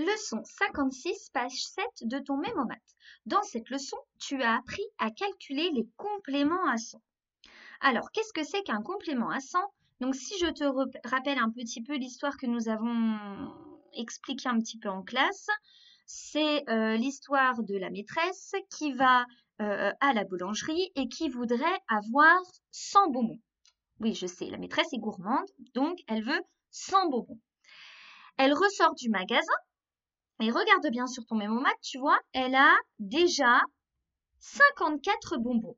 Leçon 56, page 7 de ton mémomat. Dans cette leçon, tu as appris à calculer les compléments à 100. Alors, qu'est-ce que c'est qu'un complément à 100? Donc, si je te rappelle un petit peu l'histoire que nous avons expliquée un petit peu en classe, c'est l'histoire de la maîtresse qui va à la boulangerie et qui voudrait avoir 100 bonbons. Oui, je sais, la maîtresse est gourmande, donc elle veut 100 bonbons. Elle ressort du magasin. Et regarde bien sur ton mémomat, tu vois, elle a déjà 54 bonbons.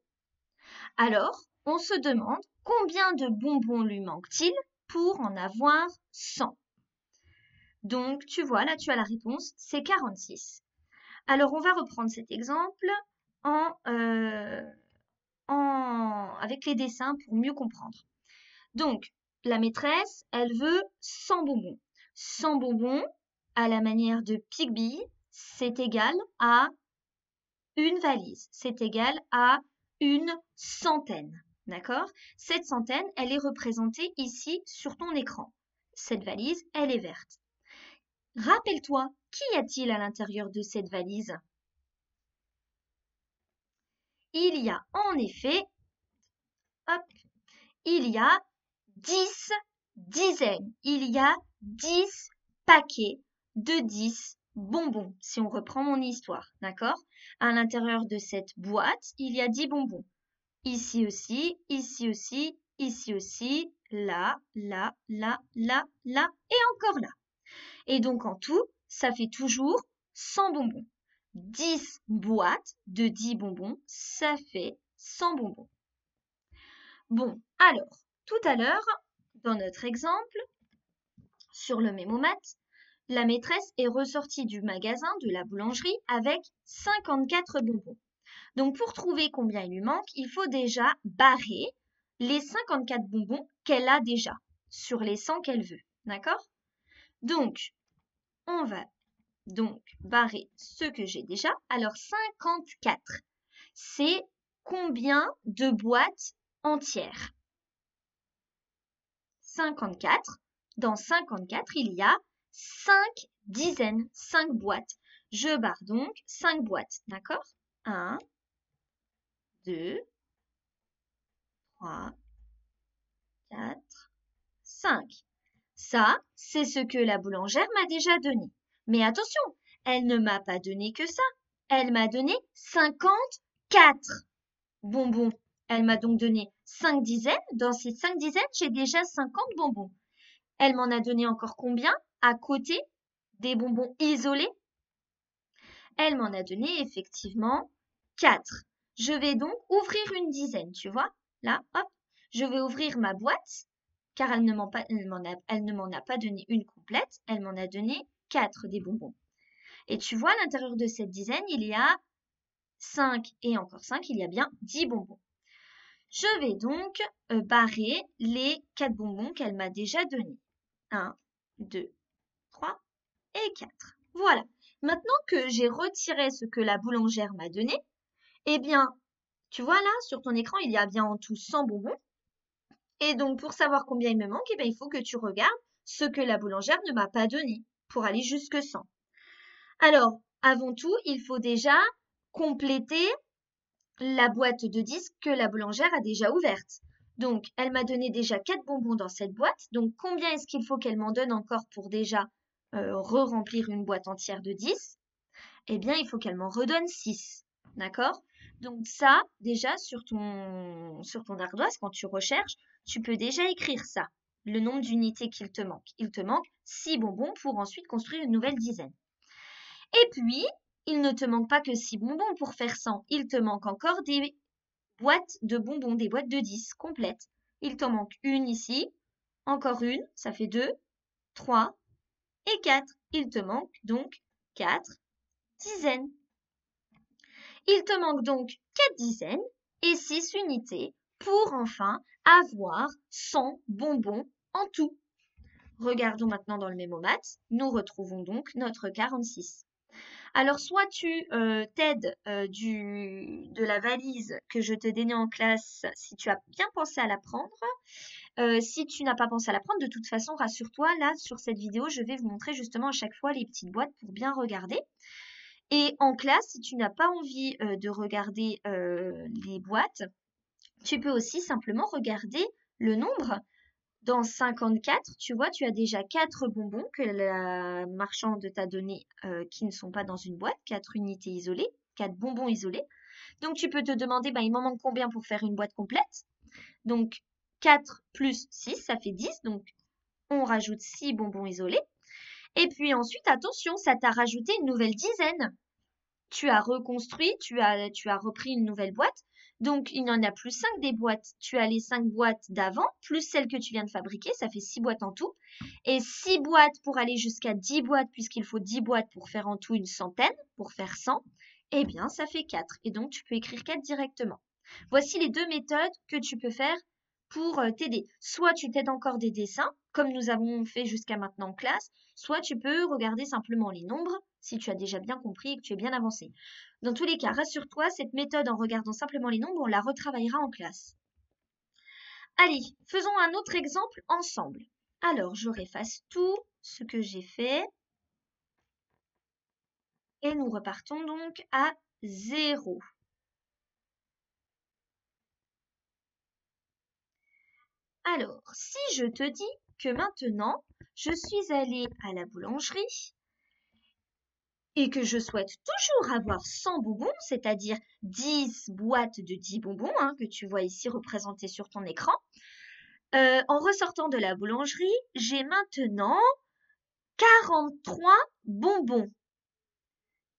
Alors, on se demande combien de bonbons lui manque-t-il pour en avoir 100. Donc, tu vois, là, tu as la réponse, c'est 46. Alors, on va reprendre cet exemple avec les dessins pour mieux comprendre. Donc, la maîtresse, elle veut 100 bonbons. 100 bonbons, à la manière de Pigby, c'est égal à une valise. C'est égal à une centaine. D'accord? Cette centaine, elle est représentée ici sur ton écran. Cette valise, elle est verte. Rappelle-toi, qu'y a-t-il à l'intérieur de cette valise? Il y a en effet, il y a 10 dizaines. Il y a 10 paquets de 10 bonbons, si on reprend mon histoire, d'accord? À l'intérieur de cette boîte, il y a 10 bonbons. Ici aussi, ici aussi, ici aussi, là, là, là, là, là et encore là. Et donc en tout, ça fait toujours 100 bonbons. 10 boîtes de 10 bonbons, ça fait 100 bonbons. Bon, alors, tout à l'heure, dans notre exemple, sur le mémomat, la maîtresse est ressortie du magasin de la boulangerie avec 54 bonbons. Donc, pour trouver combien il lui manque, il faut déjà barrer les 54 bonbons qu'elle a déjà sur les 100 qu'elle veut. D'accord? Donc, on va donc barrer ce que j'ai déjà. Alors, 54, c'est combien de boîtes entières? 54. Dans 54, il y a 5 dizaines, 5 boîtes. Je barre donc 5 boîtes, d'accord? 1, 2, 3, 4, 5. Ça, c'est ce que la boulangère m'a déjà donné. Mais attention, elle ne m'a pas donné que ça. Elle m'a donné 54 bonbons. Elle m'a donc donné 5 dizaines. Dans ces 5 dizaines, j'ai déjà 50 bonbons. Elle m'en a donné encore combien à côté des bonbons isolés? Elle m'en a donné effectivement 4. Je vais donc ouvrir une dizaine, tu vois? Là, hop, je vais ouvrir ma boîte, car elle ne m'en a pas donné une complète, elle m'en a donné 4 des bonbons. Et tu vois, à l'intérieur de cette dizaine, il y a 5 et encore 5, il y a bien 10 bonbons. Je vais donc barrer les 4 bonbons qu'elle m'a déjà donnés. 1, 2, 3 et 4. Voilà. Maintenant que j'ai retiré ce que la boulangère m'a donné, eh bien, tu vois là, sur ton écran, il y a bien en tout 100 bonbons. Et donc, pour savoir combien il me manque, eh bien, il faut que tu regardes ce que la boulangère ne m'a pas donné pour aller jusque 100. Alors, avant tout, il faut déjà compléter la boîte de 10 que la boulangère a déjà ouverte. Donc, elle m'a donné déjà 4 bonbons dans cette boîte. Donc, combien est-ce qu'il faut qu'elle m'en donne encore pour déjà re-remplir une boîte entière de 10? Eh bien, il faut qu'elle m'en redonne 6. D'accord? Donc ça, déjà, sur ton ardoise, quand tu recherches, tu peux déjà écrire ça, le nombre d'unités qu'il te manque. Il te manque 6 bonbons pour ensuite construire une nouvelle dizaine. Et puis, il ne te manque pas que 6 bonbons pour faire 100. Il te manque encore des boîtes de bonbons, des boîtes de 10 complètes. Il t'en manque une ici, encore une, ça fait 2, 3 et 4. Il te manque donc 4 dizaines. Il te manque donc 4 dizaines et 6 unités pour enfin avoir 100 bonbons en tout. Regardons maintenant dans le mémomat, nous retrouvons donc notre 46. Alors, soit tu t'aides de la valise que je te donnais en classe si tu as bien pensé à la prendre, Si tu n'as pas pensé à la prendre, de toute façon, rassure-toi, là, sur cette vidéo, je vais vous montrer justement à chaque fois les petites boîtes pour bien regarder. Et en classe, si tu n'as pas envie de regarder les boîtes, tu peux aussi simplement regarder le nombre. Dans 54, tu vois, tu as déjà 4 bonbons que la marchande t'a donné qui ne sont pas dans une boîte, 4 unités isolées, 4 bonbons isolés. Donc tu peux te demander, il m'en manque combien pour faire une boîte complète? Donc 4 plus 6, ça fait 10. Donc on rajoute 6 bonbons isolés. Et puis ensuite, attention, ça t'a rajouté une nouvelle dizaine. Tu as reconstruit, tu as repris une nouvelle boîte. Donc, il n'y en a plus 5 des boîtes. Tu as les 5 boîtes d'avant, plus celles que tu viens de fabriquer. Ça fait 6 boîtes en tout. Et 6 boîtes pour aller jusqu'à 10 boîtes, puisqu'il faut 10 boîtes pour faire en tout une centaine, pour faire 100. Eh bien, ça fait 4. Et donc, tu peux écrire 4 directement. Voici les deux méthodes que tu peux faire pour t'aider. Soit tu t'aides encore des dessins, comme nous avons fait jusqu'à maintenant en classe, soit tu peux regarder simplement les nombres, si tu as déjà bien compris et que tu es bien avancé. Dans tous les cas, rassure-toi, cette méthode en regardant simplement les nombres, on la retravaillera en classe. Allez, faisons un autre exemple ensemble. Alors, je efface tout ce que j'ai fait. Et nous repartons donc à 0. Alors, si je te dis que maintenant, je suis allée à la boulangerie et que je souhaite toujours avoir 100 bonbons, c'est-à-dire 10 boîtes de 10 bonbons, que tu vois ici représentées sur ton écran, en ressortant de la boulangerie, j'ai maintenant 43 bonbons.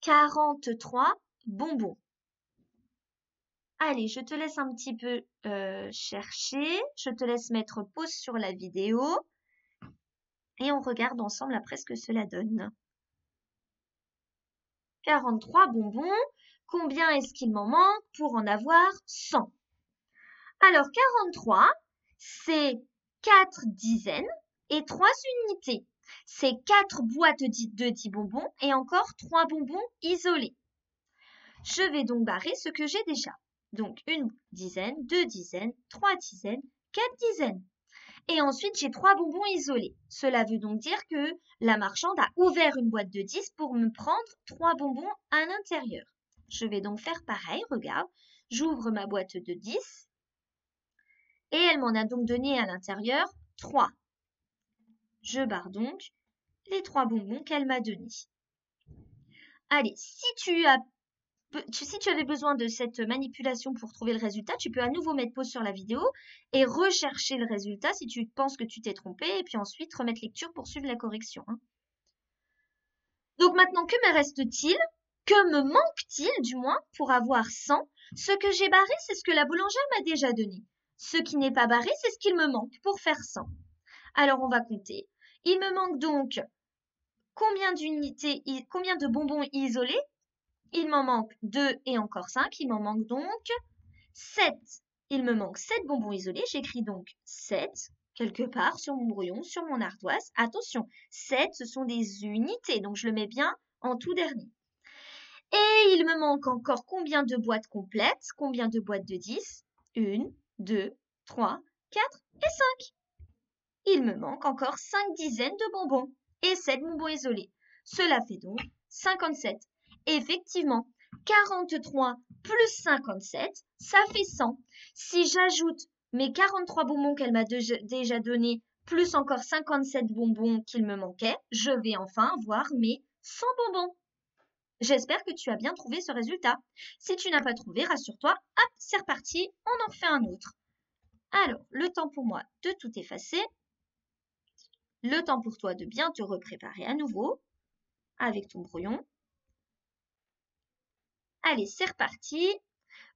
43 bonbons. Allez, je te laisse un petit peu chercher. Je te laisse mettre pause sur la vidéo. Et on regarde ensemble après ce que cela donne. 43 bonbons. Combien est-ce qu'il m'en manque pour en avoir 100? Alors, 43, c'est 4 dizaines et 3 unités. C'est 4 boîtes de 10 bonbons et encore 3 bonbons isolés. Je vais donc barrer ce que j'ai déjà. Donc, une dizaine, 2 dizaines, 3 dizaines, 4 dizaines. Et ensuite, j'ai 3 bonbons isolés. Cela veut donc dire que la marchande a ouvert une boîte de 10 pour me prendre 3 bonbons à l'intérieur. Je vais donc faire pareil, regarde. J'ouvre ma boîte de 10 et elle m'en a donc donné à l'intérieur 3. Je barre donc les 3 bonbons qu'elle m'a donnés. Allez, si tu avais besoin de cette manipulation pour trouver le résultat, tu peux à nouveau mettre pause sur la vidéo et rechercher le résultat si tu penses que tu t'es trompé et puis ensuite remettre lecture pour suivre la correction. Donc maintenant, que me reste-t-il? Que me manque-t-il du moins pour avoir 100? Ce que j'ai barré, c'est ce que la boulangère m'a déjà donné. Ce qui n'est pas barré, c'est ce qu'il me manque pour faire 100. Alors on va compter. Il me manque donc combien de bonbons isolés? Il m'en manque 2 et encore 5. Il m'en manque donc 7. Il me manque 7 bonbons isolés. J'écris donc 7 quelque part sur mon brouillon, sur mon ardoise. Attention, 7, ce sont des unités, donc je le mets bien en tout dernier. Et il me manque encore combien de boîtes complètes? Combien de boîtes de 10? 1, 2, 3, 4 et 5. Il me manque encore 5 dizaines de bonbons et 7 bonbons isolés. Cela fait donc 57. Effectivement, 43 plus 57, ça fait 100. Si j'ajoute mes 43 bonbons qu'elle m'a déjà donnés, plus encore 57 bonbons qu'il me manquait, je vais enfin avoir mes 100 bonbons. J'espère que tu as bien trouvé ce résultat. Si tu n'as pas trouvé, rassure-toi, hop, c'est reparti, on en refait un autre. Alors, le temps pour moi de tout effacer. Le temps pour toi de bien te repréparer à nouveau avec ton brouillon. Allez, c'est reparti.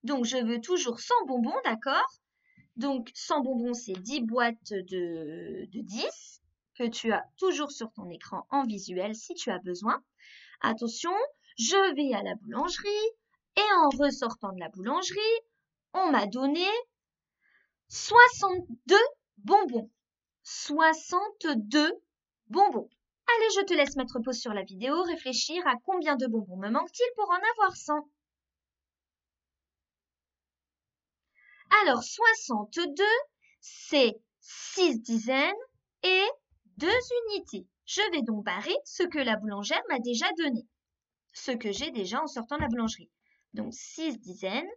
Donc, je veux toujours 100 bonbons, d'accord? Donc, 100 bonbons, c'est 10 boîtes de 10 que tu as toujours sur ton écran en visuel si tu as besoin. Attention, je vais à la boulangerie et en ressortant de la boulangerie, on m'a donné 62 bonbons. 62 bonbons. Allez, je te laisse mettre pause sur la vidéo, réfléchir à combien de bonbons me manque-t-il pour en avoir 100. Alors, 62, c'est 6 dizaines et 2 unités. Je vais donc barrer ce que la boulangère m'a déjà donné, ce que j'ai déjà en sortant de la boulangerie. Donc 6 dizaines,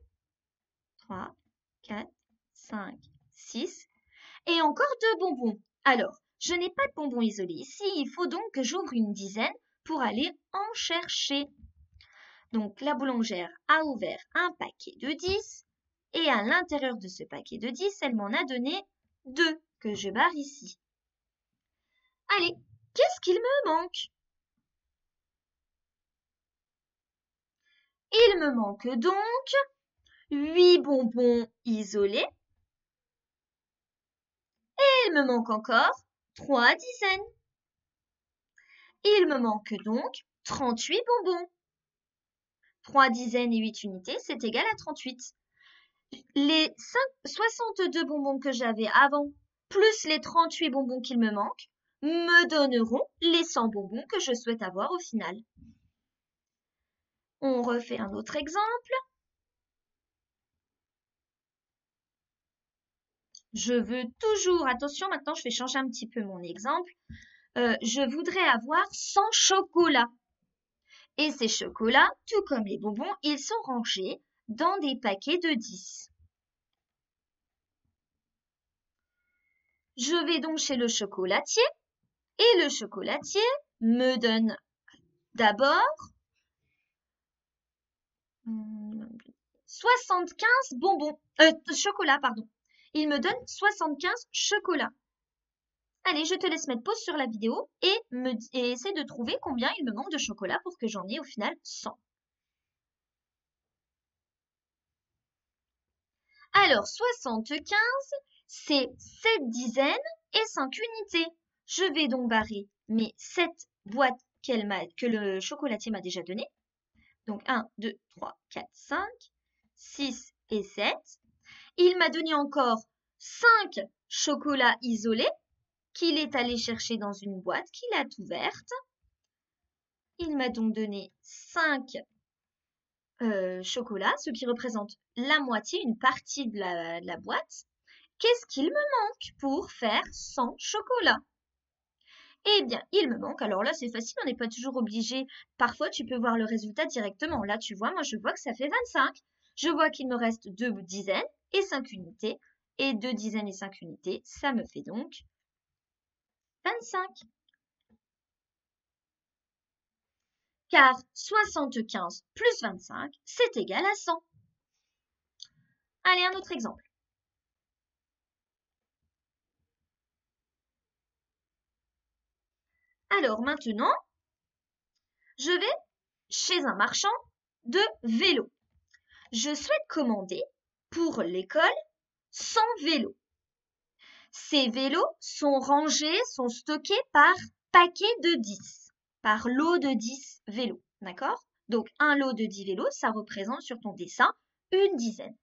3, 4, 5, 6, et encore 2 bonbons. Alors, je n'ai pas de bonbons isolés ici, il faut donc que j'ouvre une dizaine pour aller en chercher. Donc, la boulangère a ouvert un paquet de 10 et à l'intérieur de ce paquet de 10, elle m'en a donné 2 que je barre ici. Allez, qu'est-ce qu'il me manque? Il me manque donc 8 bonbons isolés et il me manque encore 3 dizaines. Il me manque donc 38 bonbons. 3 dizaines et 8 unités, c'est égal à 38. Les 62 bonbons que j'avais avant, plus les 38 bonbons qu'il me manque, me donneront les 100 bonbons que je souhaite avoir au final. On refait un autre exemple. Je veux toujours, attention, maintenant je vais changer un petit peu mon exemple. Je voudrais avoir 100 chocolats. Et ces chocolats, tout comme les bonbons, ils sont rangés dans des paquets de 10. Je vais donc chez le chocolatier et le chocolatier me donne d'abord 75 bonbons, chocolats, pardon. Il me donne 75 chocolats. Allez, je te laisse mettre pause sur la vidéo et essaie de trouver combien il me manque de chocolat pour que j'en ai au final 100. Alors, 75, c'est 7 dizaines et 5 unités. Je vais donc barrer mes 7 boîtes que le chocolatier m'a déjà données. Donc 1, 2, 3, 4, 5, 6 et 7. Il m'a donné encore 5 chocolats isolés qu'il est allé chercher dans une boîte qu'il a ouverte. Il m'a donc donné 5 chocolats, ce qui représente la moitié, une partie de la boîte. Qu'est-ce qu'il me manque pour faire 100 chocolats? Eh bien, il me manque, alors là c'est facile, on n'est pas toujours obligé. Parfois tu peux voir le résultat directement. Là tu vois, moi je vois que ça fait 25. Je vois qu'il me reste 2 dizaines et 5 unités. Et 2 dizaines et 5 unités, ça me fait donc 25. Car 75 plus 25, c'est égal à 100. Allez, un autre exemple. Alors maintenant, je vais chez un marchand de vélos. Je souhaite commander pour l'école 100 vélos. Ces vélos sont rangés, sont stockés par paquet de 10, par lot de 10 vélos, d'accord? Donc un lot de 10 vélos, ça représente sur ton dessin une dizaine.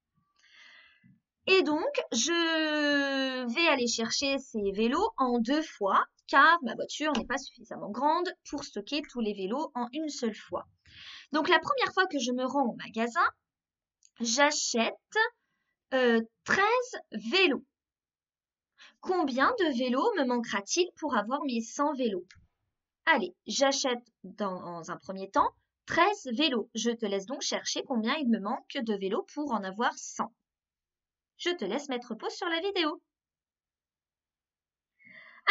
Et donc, je vais aller chercher ces vélos en 2 fois, car ma voiture n'est pas suffisamment grande pour stocker tous les vélos en une seule fois. Donc, la première fois que je me rends au magasin, j'achète 13 vélos. Combien de vélos me manquera-t-il pour avoir mes 100 vélos? Allez, j'achète dans un premier temps 13 vélos. Je te laisse donc chercher combien il me manque de vélos pour en avoir 100. Je te laisse mettre pause sur la vidéo.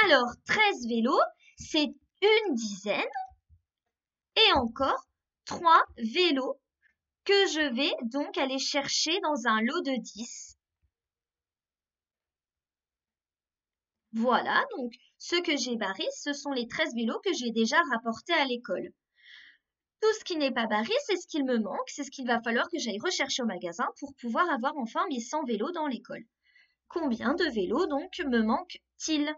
Alors, 13 vélos, c'est une dizaine. Et encore 3 vélos que je vais donc aller chercher dans un lot de 10. Voilà, donc ce que j'ai barré, ce sont les 13 vélos que j'ai déjà rapportés à l'école. Tout ce qui n'est pas barré, c'est ce qu'il me manque, c'est ce qu'il va falloir que j'aille rechercher au magasin pour pouvoir avoir enfin mes 100 vélos dans l'école. Combien de vélos donc me manque-t-il?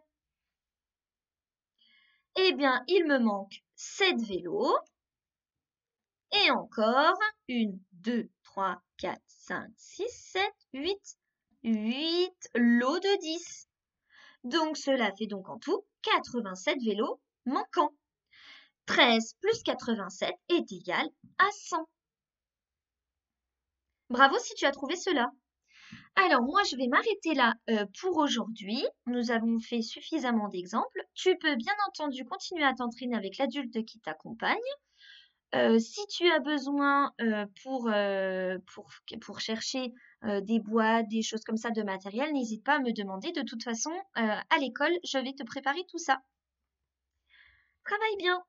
Eh bien, il me manque 7 vélos. Et encore 1, 2, 3, 4, 5, 6, 7, 8. 8 lots de 10. Donc, cela fait donc en tout 87 vélos manquants. 13 plus 87 est égal à 100. Bravo si tu as trouvé cela. Alors, moi, je vais m'arrêter là pour aujourd'hui. Nous avons fait suffisamment d'exemples. Tu peux bien entendu continuer à t'entraîner avec l'adulte qui t'accompagne. Si tu as besoin pour chercher des boîtes, des choses comme ça de matériel, n'hésite pas à me demander. De toute façon, à l'école, je vais te préparer tout ça. Travaille bien!